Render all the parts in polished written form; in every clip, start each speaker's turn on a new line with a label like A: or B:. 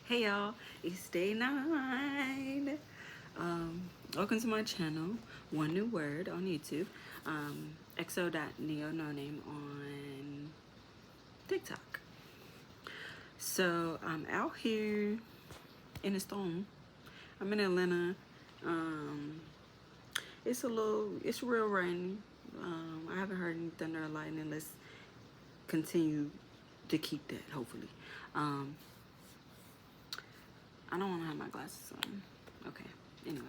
A: Hey y'all, it's day 9. Welcome to my channel, One New Word on YouTube. XO.neo no name on TikTok. So I'm out here in a storm. I'm in Atlanta. It's real rainy. I haven't heard any thunder or lightning. Let's continue to keep that, hopefully. I don't want to have my glasses on. Okay, anyway.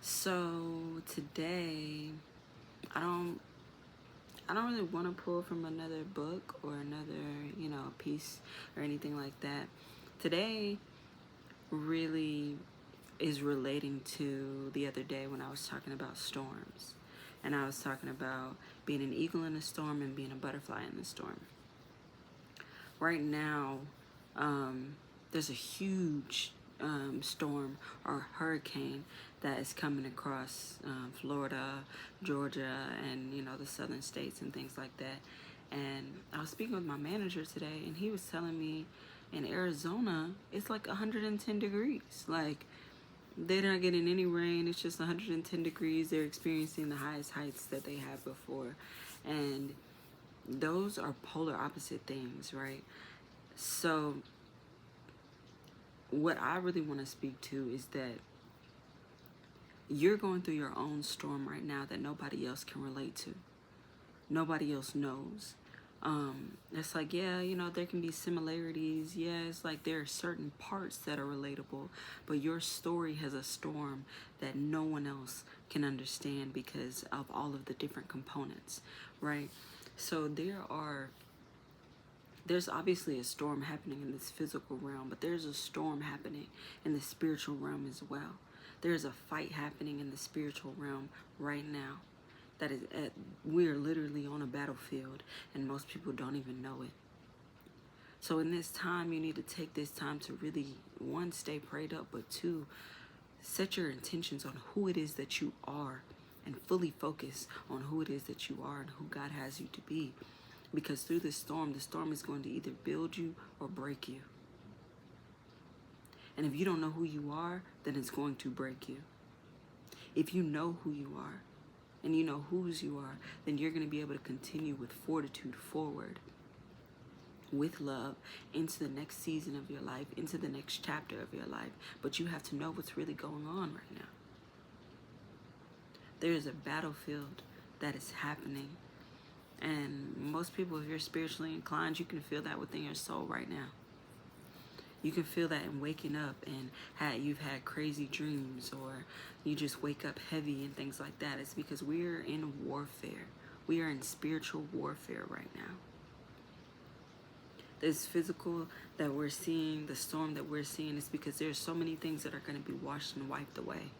A: So today, I don't really want to pull from another book or another, piece or anything like that. Today really is relating to the other day when I was talking about storms. And I was talking about being an eagle in a storm and being a butterfly in the storm. Right now, there's a huge storm or hurricane that is coming across Florida, Georgia, and the southern states and things like that. And I was speaking with my manager today, and he was telling me in Arizona it's like 110 degrees. Like, they're not getting any rain. It's just 110 degrees. They're experiencing the highest heights that they had before, and those are polar opposite things, right? So what I really want to speak to is that you're going through your own storm right now that nobody else can relate to. Nobody else knows. It's like, yeah, there can be similarities. Yeah, it's like there are certain parts that are relatable, but your story has a storm that no one else can understand because of all of the different components, right? So there's obviously a storm happening in this physical realm, but there's a storm happening in the spiritual realm as well. There's a fight happening in the spiritual realm right now. We're literally on a battlefield, and most people don't even know it. So in this time, you need to take this time to really, one, stay prayed up, but two, set your intentions on who it is that you are and fully focus on who it is that you are and who God has you to be. Because through the storm is going to either build you or break you. And if you don't know who you are, then it's going to break you. If you know who you are and you know whose you are, then you're going to be able to continue with fortitude forward, with love, into the next season of your life, into the next chapter of your life. But you have to know what's really going on right now. There is a battlefield that is happening. And most people, if you're spiritually inclined, you can feel that within your soul right now. You can feel that in waking up and you've had crazy dreams, or you just wake up heavy and things like that. It's because we're in warfare. We are in spiritual warfare right now. This physical that we're seeing, the storm that we're seeing, is because there's so many things that are going to be washed and wiped away.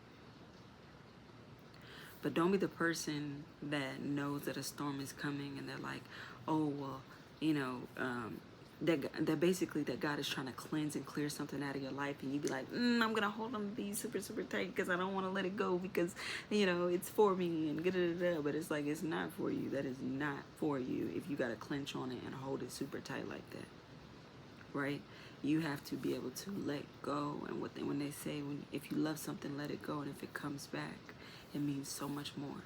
A: But don't be the person that knows that a storm is coming and they're like, oh, well, that basically that God is trying to cleanse and clear something out of your life, and you be like, I'm going to hold on to these super, super tight because I don't want to let it go because, it's for me and da-da-da-da. But it's like, it's not for you. That is not for you if you got to clench on it and hold it super tight like that, right? You have to be able to let go. And when they say, if you love something, let it go. And if it comes back, it means so much more.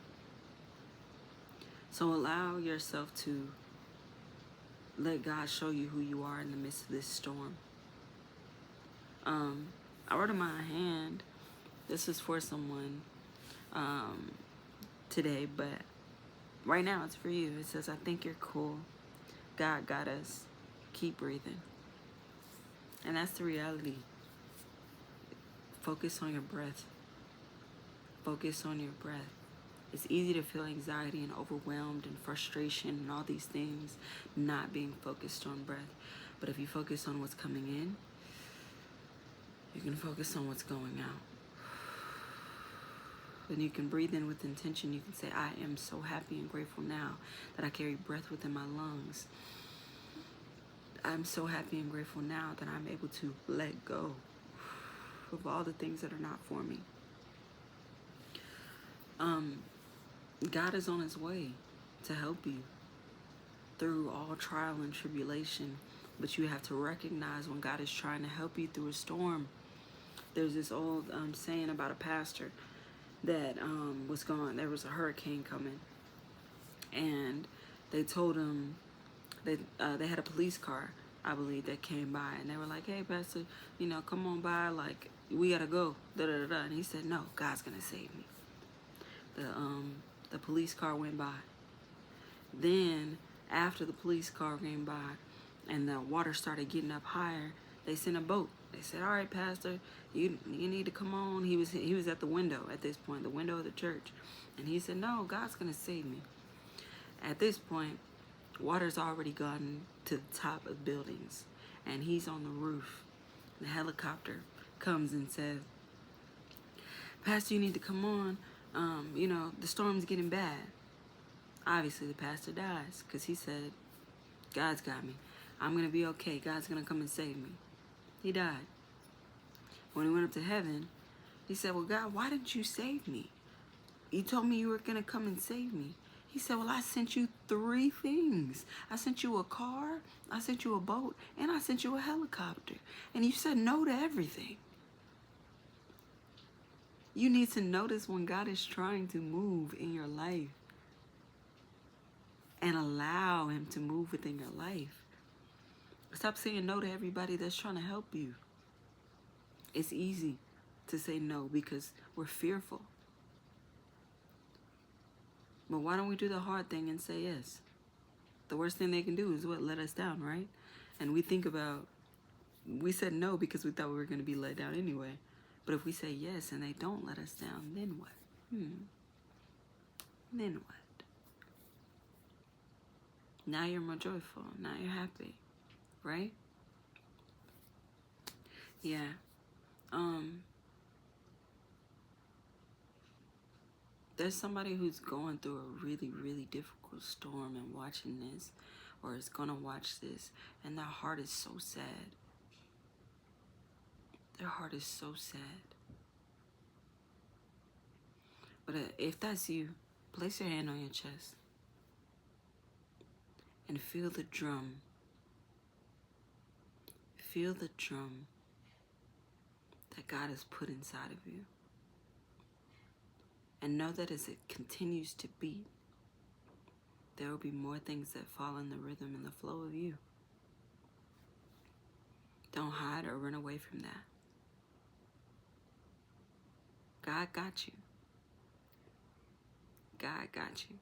A: So allow yourself to let God show you who you are in the midst of this storm. I wrote in my hand, this is for someone today, but right now it's for you. It says, I think you're cool. God got us. Keep breathing. And that's the reality. Focus on your breath. Focus on your breath. It's easy to feel anxiety and overwhelmed and frustration and all these things not being focused on breath. But if you focus on what's coming in, you can focus on what's going out. When you can breathe in with intention, you can say, I am so happy and grateful now that I carry breath within my lungs. I'm so happy and grateful now that I'm able to let go of all the things that are not for me. God is on his way to help you through all trial and tribulation, but you have to recognize when God is trying to help you through a storm. There's this old saying about a pastor that was gone. There was a hurricane coming, and they told him they had a police car, I believe, that came by, and they were like, "Hey, pastor, come on by. Like, we gotta go." Da da da. And he said, "No, God's gonna save me." The police car went by. Then, after the police car came by, and the water started getting up higher, they sent a boat. They said, "All right, pastor, you need to come on." He was at the window at this point, the window of the church, and he said, "No, God's gonna save me." At this point, water's already gotten to the top of buildings, and he's on the roof. The helicopter comes and says, "Pastor, you need to come on. The storm's getting bad." Obviously, the pastor dies because he said, "God's got me. I'm going to be okay. God's going to come and save me." He died. When he went up to heaven, he said, "Well, God, why didn't you save me? You told me you were going to come and save me." He said, "Well, I sent you 3 things. I sent you a car, I sent you a boat, and I sent you a helicopter. And you said no to everything." You need to notice when God is trying to move in your life and allow him to move within your life. Stop saying no to everybody that's trying to help you. It's easy to say no because we're fearful. But why don't we do the hard thing and say yes? The worst thing they can do is what? Let us down, right? And we said no because we thought we were going to be let down anyway. But if we say yes and they don't let us down, then what? Then what? Now you're more joyful. Now you're happy, right? Yeah. There's somebody who's going through a really, really difficult storm and watching this, or is going to watch this, and their heart is so sad. Their heart is so sad. But if that's you, place your hand on your chest and feel the drum. Feel the drum that God has put inside of you. And know that as it continues to beat, there will be more things that fall in the rhythm and the flow of you. Don't hide or run away from that. God got you. God got you.